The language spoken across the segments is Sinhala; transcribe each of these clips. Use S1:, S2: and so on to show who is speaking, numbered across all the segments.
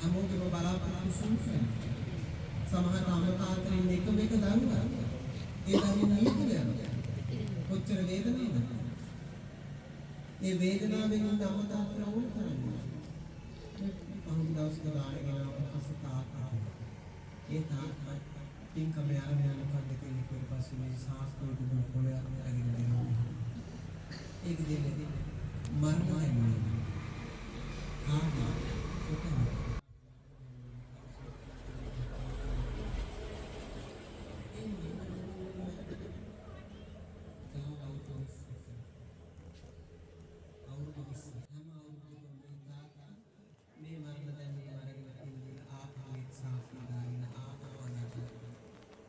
S1: හැමෝටම බලාපොරොත්තු සූක්ෂම. සමහර අම්මතාත්තරින් එක මේක දරුවා. ඒ දරුවා නියුතුල යනවා. කොච්චර වේදනාවද? ඒ වේදනාවෙන් අම්මතාත්තර වුණ තරම්. පහුගිය දවස්වල ආගෙන අසතාතා. ඒ තාත්තා පින්කම යාගෙන මොකක්ද කියන්නේ ඊට පස්සේ මේ සාස්ත්‍රෝට පොළොය අරගෙන දෙනවා. ඒක දෙන්නේ මරණයයි. ආදී කොතනද?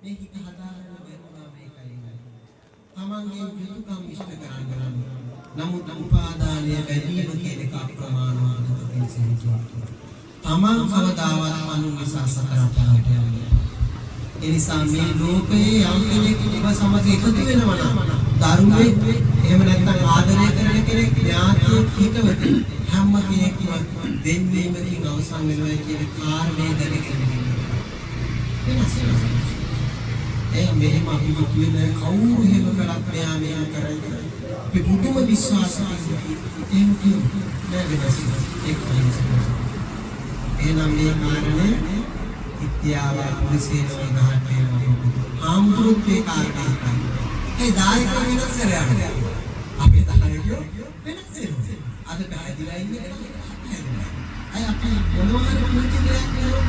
S1: මේ හිත හදාගන්න බැරුණා මේකයි. තමන්ගේ යුතුයකම් ඉෂ්ට කරගන්න. නමුත් උපාදානය වැඩිම කියන එක අප්‍රමාණවත් වෙනසක්. තමන් කවදාවත් අනුන්ගේ සසතර අපලට යන්නේ. ඒ නිසා මේ ලෝකයේ යම් කෙනෙක් ඔබ සමග එකතු වෙනවා නම් දරුවෙක් එහෙම නැත්නම් ආදරය කරන කෙනෙක් ඥාතියෙක් හිතවත හැම කෙනෙක්ම දෙන්වීමකින් අවසන් වෙනවා කියන කාරණේ දැනගෙන ඉන්නවා. මෙහෙම අපි වෙන කවුරු එහෙම කරත් මෙයා මෙහෙම කරයි. අපි පුදුම විශ්වාසයක් එහෙම කියනවා එහෙනම් මේ කාරණේ විද්‍යාව පුරුෂේන වගහට වෙනවා. ආම්තුරුත් ඒ කාරණේ. ඒ දායක වෙනස් කරන්නේ. අපේ දායකයෝ වෙනස් වෙනවා. අද පැහැදිලා ඉන්නේ අය අපි මොනවා හරි පුංචි දෙයක් කරනවා.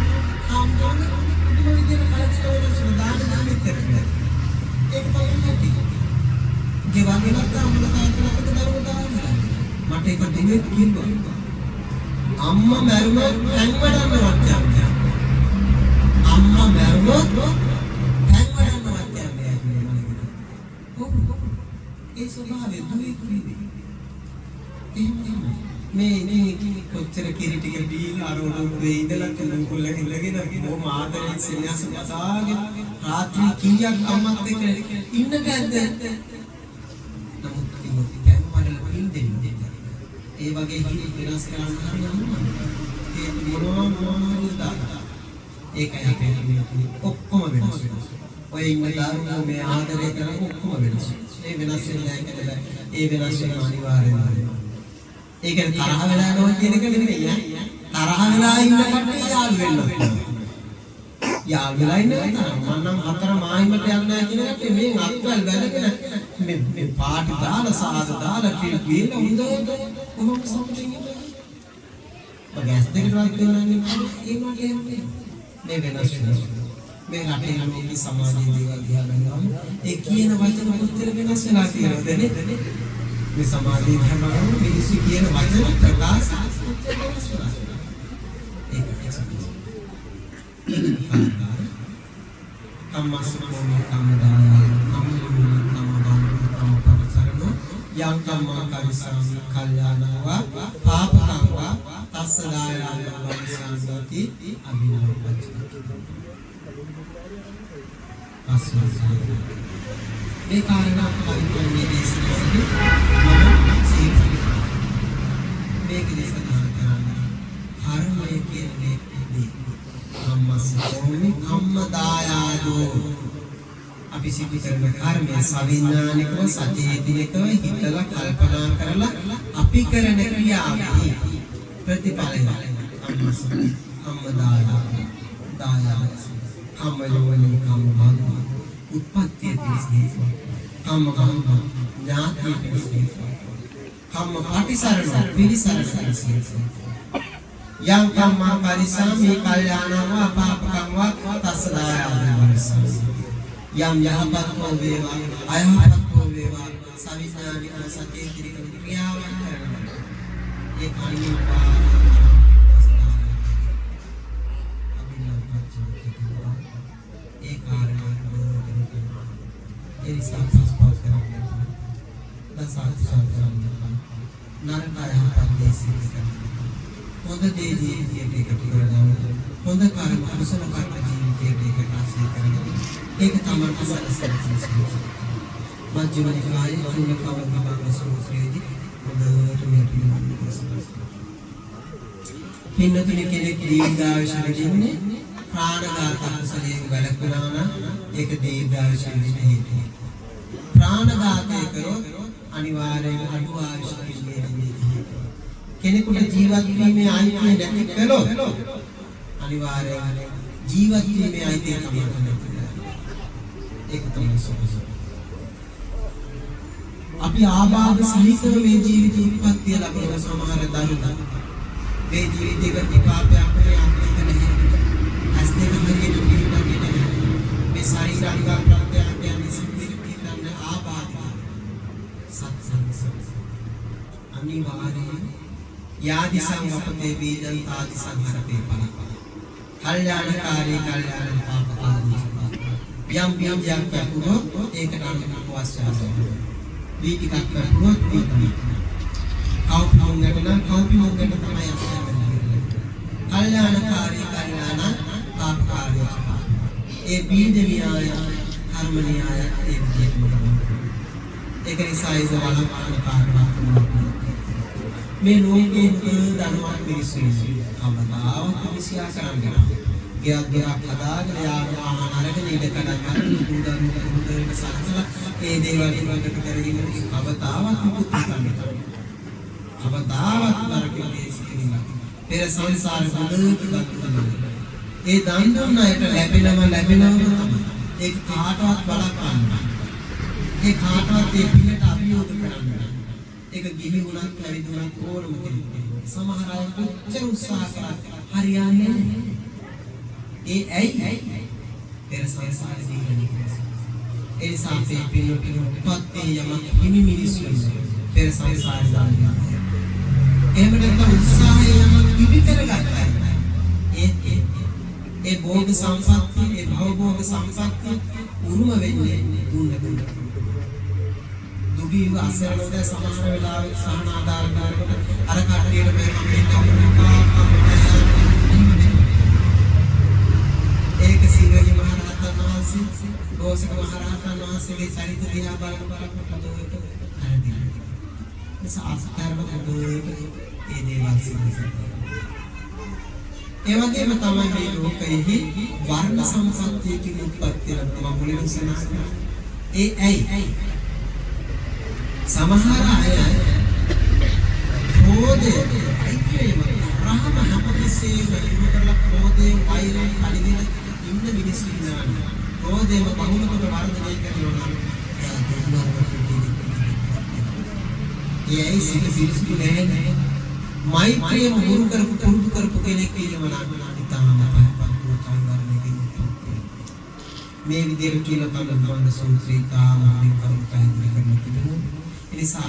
S1: ආම්තුරුත් පුදුම විදිහට කලකිරීම වෙනස් වෙනවා. ඒක තමයි නැති. ගෙවන්නේ නැත්නම් මොන තාත්තලකට දරුවෝ දාන්නේ. මට එක දිනෙක කිව්වා. අම්මා මැරුණොත් හැංවඩන්නවත් යන්නේ. අම්මා මැරුණොත් හැංවඩන්නවත් යන්නේ කියලා. ඒ ස්වභාවය දුවේ මේ කොච්චර කිරිටික බීලා අරෝඩුවේ ඉඳලා තුනුකුල ඉඳගෙන බොහොම ආදරෙන් සෙනෙහස පතාගෙන රාත්‍රී කීයක් අම්මත් එක්ක ඉන්න බැද්ද? නමුත් ඉතින් වල පින් දෙන්නේ. ඒ වගේ හිත වෙනස් කරන්න හරියන්නේ. ඒ මොනවා දාලා. ඒකයි අපේ මේ ඔක්කොම වෙනස් වෙනවා. ඔය ඉන්න දාරුණෝ මේ ආදරය කරන ඔක්කොම වෙනස්. ඒ වෙනස් වෙන්නේ නැහැ. ඒ වෙනස් වෙන අනිවාර්යයෙන්ම. ඒක තරහ වෙලා යනවා කියන එක නෙමෙයි ඈ. තරහ වෙලා ඉන්න කට්ටිය යාළු වෙන්න ඕන. යාළු වෙලා ඉන්න මම නම් හතර මායිමට යන්නේ නැහැ කියන කට්ටිය මේ අත්වල බැලගෙන මේ පාටි දාලා සාද දාලා කිල් හොඳට කොහොම සම්පූර්ණ ඉන්නේ. මම ගැස් දෙකට වත් වෙනන්නේ ඒ වගේ මේ වෙනස් වෙනවා. මේ රටේ මේ සමාජයේ දේවල් දිහා බලනවාම ඒ කියන වචන කොච්චර වෙනස් වෙලා තියෙනවද නේ? මේ සමාධිය හැමෝම මිනිස්සු කියන වචන ප්‍රකාශ කම්මසුකෝම කම්මදාය කම්මුනි කම්මදාන කම්මපරිසරණෝ යං කම්මා කරිසාමි කල්යාණවා පාපකම්වා තස්සදායාන වංශාන්ති අභිනවපච්ච අස්මසාර මේ කාරණා පරිපූර්ණයේ දේශනාවේදී මම සීල මේක දේශනා කරන්නේ ධර්මයේ කියන්නේ කම්මසෝමි කම්මදායාදෝ අපි සිදු කරන කර්මය සවිඥානිකව සචේතනිකව හිතලා කල්පනා කරලා අපි කරන ක්‍රියාවේ ප්‍රතිඵලය කම්මසෝමි කම්මදායාදෝ දායාද කම්මයෝනි කම්මං උත්පත්තිය පිළිසෙයි කම්ම ඥාතිය පිළිසෙයි කම්ම පාටිසරණ පිළිසරණ යං කම්මා පරිසාමි කල්යාණවා පාපකම්වා තස්සදායාන වරිසාමි යම් යහපත්ව වේවා අයහපත්ව වේවා සවිඥානික සත්‍යීතික ක්‍රියාවන් කරනවා ඒ කල්පනා ඒ කාර්යය එනිසා සස්පස් කරන්නේ දසාත් නරකය හපදේශී කරනවා හොඳ දේදී එකතු කරගන්න හොඳ කර්ම කුසල කර්ම ජීවිතයකට ඒක ආශ්‍රය කරගෙන ඒක තමයි සලසන මජ්ක්‍ධිම නිකායේ චූලකව විභාග සූත්‍රයේදී හොඳට මේ පිළිබඳව පින්නතුනේ කෙනෙක් දීර්ඝායුෂ ලැබෙන්නේ ප්‍රාණඝාත කුසලයෙන් වැළකුණා නම් ඒක දීර්ඝායුෂ වෙන්න හේතුයි. ප්‍රාණඝාතය කරොත් අනිවාර්යයෙන් අඩු ආයුෂ ලැබෙන්නේ. කෙනෙකුට ජීවත් වීමේ අයිතිය නැති කළොත් අනිවාර්යයෙන් ජීවත් වීමේ අයිතිය තමයි නැහැ. ඒක තමයි සෝසෝ. අපි ආබාධ සහිතව මේ ජීවිත උත්පත්තිය ලැබෙන සමහර දරුවෝ මේ ජීවිතේක විපාකයක් අපිට නැහැ. ඇස් දෙක හරියට පිළිගන්නේ නැහැ. මේ ශරීරාංග ප්‍රත්‍යයන් සිද්ධිය පිළිගන්න ආබාධ සත්සංස අනිවාර්යයෙන් යාදි සංවපතේ බීජං තාදි සංහරතේ පල කල්යාණකාරී කල්යාණ පාපකාරී යම් බීජයක් වැපුණොත් ඒකට අනුකම්ප අවශ්‍යයි. ටිකක් කරපුවොත් ඒක තමයි. කවුරුන්ගට නම් කවුරුන්ගට තමයි අවශ්‍යයි. කල්යාණකාරී කල්යාණ පාපකාරී. ඒ බීජ විහාය කර්ම න්‍යාය ඒ විදිහටම තමයි. ඒක නිසා ඒක වලපාන කාරණාවක්. මේ ලෝකයේ ධර්මවත් මිනිස්සු කවදාවත් කිසියා කරන්නේ නැහැ. ගියක් හදාගෙන යාම අරගෙන ඉඳ කඩන්න දුරුදන් දුරුදන් සාසලා ඒ දේවල් වලට කරගෙන කවදාවත් මුකුත් කරන්නේ නැහැ. කවදාවත් නරකයේ සිටිනවා. පෙර සංසාර ගොඩක් ඒ දන් දුන්න අයට ලැබෙනම තමයි. ඒක කාටවත් බලපන්න. ඒ කාටවත් ඒ පිළිට අභියෝග කරන්න. ඒක ගිහි වුණත් පැවිදි වුණත් ඕනම කෙනෙක්. සමහර අය කොච්චර උත්සාහ කරත් හරියන්නේ නැහැ. ඒ ඇයි පෙර සංසාරේ දීලා ඒ සාපේ පිළිපත් යමක් හිමි මිනිස්සු පෙර සංසාරේ දානවා. එහෙම නැත්නම් උත්සාහය යමක් හිමි කරගත්තා. ඒ භෝග සම්පත්තිය ඒ භවභෝග සම්පත්තිය උරුම වෙන්නේ දුන්න. දුගී අසරණව සමාන වෙලාවෙ සහන ආදාර කරනකොට අර කට්ටියට මේ ඒක සීලගේ මහරහතන් වහන්සේ දෝසක මහරහතන් වහන්සේගේ චරිත දිහා බලනකොට හරිද? ඒ සාස්තරව ඒ දේවල් සිද්ධ. ඒ වගේම තමයි මේ ලෝකයේ වර්ණ සම්පත්තියකින් උත්පත්ති ලැබෙන මුලින් සනසන. ඒ ඇයි? සමහර අය ක්‍රෝධය අයිතියම රහම හැමතිස්සෙම ඉන්න කරලා ක්‍රෝධයෙන් වෛරයෙන් කඩගෙන ඉන්න මිනිස්සු ඉන්නවා. ක්‍රෝධයම බහුලකට වර්ධනය කරනවා නම් එයා දෙන්නා ඒ සිත පිරිසිදු නැහැ. මෛත්‍රිය මුරු කරපු පුරුදු කරපු කෙනෙක් කියනවා නම් ඉතාලම මේ විදිහට කියලා තමයි මම සෝත්‍රිකාම මේ කරුණාවෙන් කරන්න තිබුණා. ඒ නිසා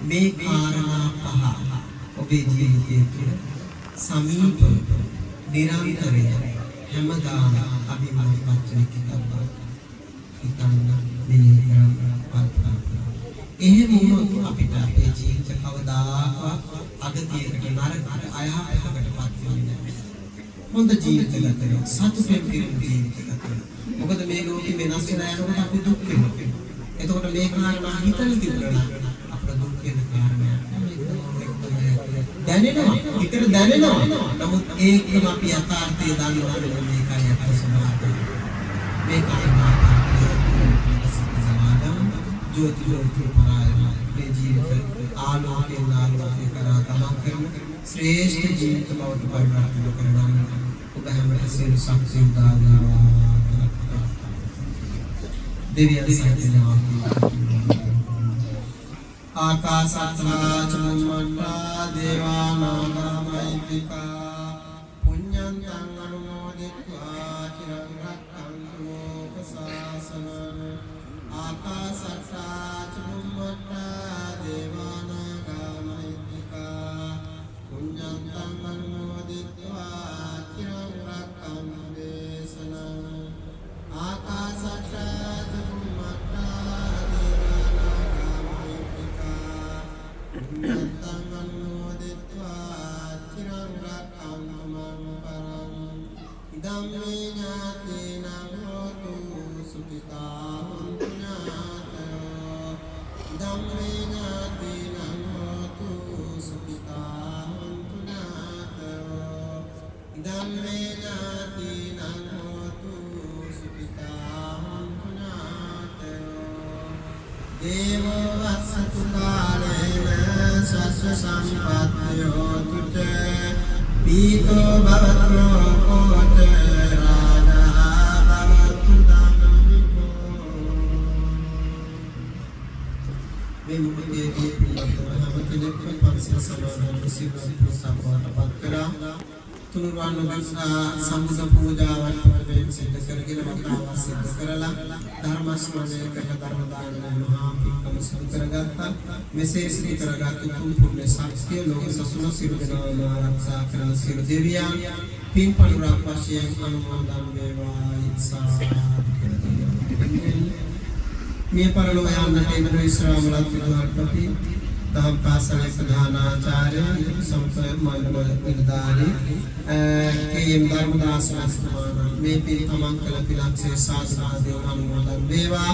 S1: මේ කාරණා පහ ඔබේ ජීවිතයේ තුළ සමීප නිරන්තරය හැමදාම අභිමානපත් වෙන කිතබ්බ හිතන්න මෙහෙය කරන්න. එහෙම වුණොත් අපිට අපේ ජීවිත කවදාකවත් අගතියකට නරකට අයහපතකටපත් වෙන්නේ නැහැ. හොඳ ජීවිත ගත කරනවා. සතුටෙන් පිරුණු ජීවිත ගත කරනවා. මොකද මේ ලෝකෙ වෙනස් වෙලා යනකොට අපි දුක් වෙනවා. එතකොට මේ කාරණා හිතලා තිබුණා අපේ දුක් වෙන කාරණා දැනෙනවා. හිතට දැනෙනවා. නමුත් ඒකම අපි යථාර්ථය දන්නවා මේකයි අපේ සමාජය. මේ කාරණා ज्योति ज्योति परायण මේ ජීවිත ආලෝකයෙන් ආලෝකේ කරා තමන් කරන ශ්‍රේෂ්ඨ ජීවිත බවට පරිවර්තනය කරගන්න ඔබ හැමෝට සියලු ශක්තිය දානවා. දෙවියන් සහිතනවා. ආකාසත්තා චුම්මණ්ඩා දේවානාගා මහිත්‍තිකා පුඤ්ඤන්තං අනුමෝදිत्वा චිරං රක්ඛන්තු ලෝක සාසනං. ආකාසත්තා චුම්මණ්ඩා දේවානාගා මහිත්‍තිකා පුඤ්ඤන්තං අනුමෝදිत्वा චිරං රක්ඛන්තු දේශනං. ආකාසත්තා චුම්මණ්ඩා දේවානාගා මහිත්‍තිකා පුඤ්ඤන්තං අනුමෝදිत्वा චිරං රක්ඛන්තු ධම්මේ ඥාතිනං හෝතු සුඛිතා පුඤ්ඤාතයෝ දේවෝ වස්සතු කාලේන සස්ස සම්පත්තියෝ තුත පීතෝ භවතෝ කෝත රාජා භවතු ධම්මිකෝ මේ මුකේදී පිළිබඳව කෙනෙක් පරිසර සමාදන් සිවුරු සම්පූර්ණපත් කළා තුනුරුවන් වහන්සේ සම්බුද්ධ පූජාවන් පරිවෙන් සිද්ධ කරගෙන වතාවක් සිද්ධ කරලා ධර්ම ශ්‍රවණය කරන ධර්ම දානය මහා පින්කම සිදු කරගත්තා මෙසේ සිදු කරගත් උතුම් පුණ්‍ය ශක්තිය ලෝක සසුන සියලු දෙනාම ආරක්ෂා කරන සියලු දෙවියන් පින් පනුරක් වශයෙන් අනුමෝදන් වේවා ඉත්සාහ මේ පරලෝක යන්නට එන ඉස්රාමලත් විදුහල්පති දහම් පාසලේ ප්‍රධානාචාර්ය සම්පත මණ්ඩල නිලධාරී කේ.එම්. ධර්මදාස මහත්මයා මේ පින් තමන් කළ පිලක්ෂේ සාසනාදී අනුමෝදන් වේවා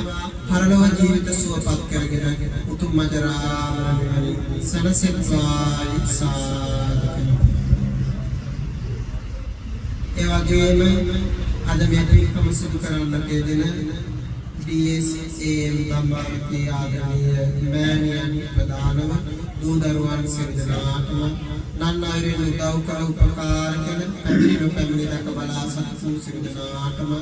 S1: පරලෝක ජීවිත සුවපත් කරගෙන උතුම් මජරා මරණය සනසෙත්වායි සාදුකන ඒ වගේම අද මේ පින්කම සිදු කරන්නට යෙදෙන DSAM ධම්මාවතී ආදරණීය මෑණියන් ප්‍රදානව දූ දරුවන් සිරිදනාටම නන්නායරේ උදව් කළ උපකාර කළ පැමිණි දක බලා සතු සිරිදනාටම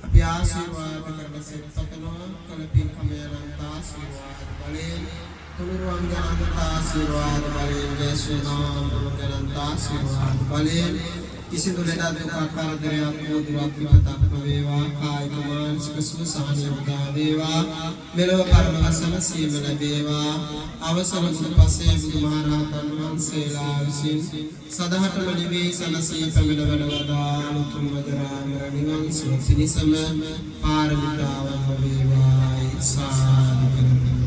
S1: අපි ආශිර්වාද කරන සෙත්පතනවා කළ පින්කම යනන්ත ආශිර්වාද බලයෙන් තුනුරුවන් ගණන්ත ආශිර්වාද බලයෙන් ජයශ්‍රී නාම ගණන්ත ආශිර්වාද බලයෙන් කිසිදු ලෙඩ දුක කරදරයක් දුරක් විපතක් නොවේවා කායික මානසික සුව සහනය උදා වේවා මෙලොව පරලොව සැනසීම ලැබේවා අවසර බුදු පසේ බුදුමහරහතන් වහන්සේලා විසින් සදහටම නිවී සැනසී පැමිණ වැඩවදාළ උතුම් වජරාමර නිවන් සුව පිණිසම පාරමිතාවන් වේවා සාදු කරමි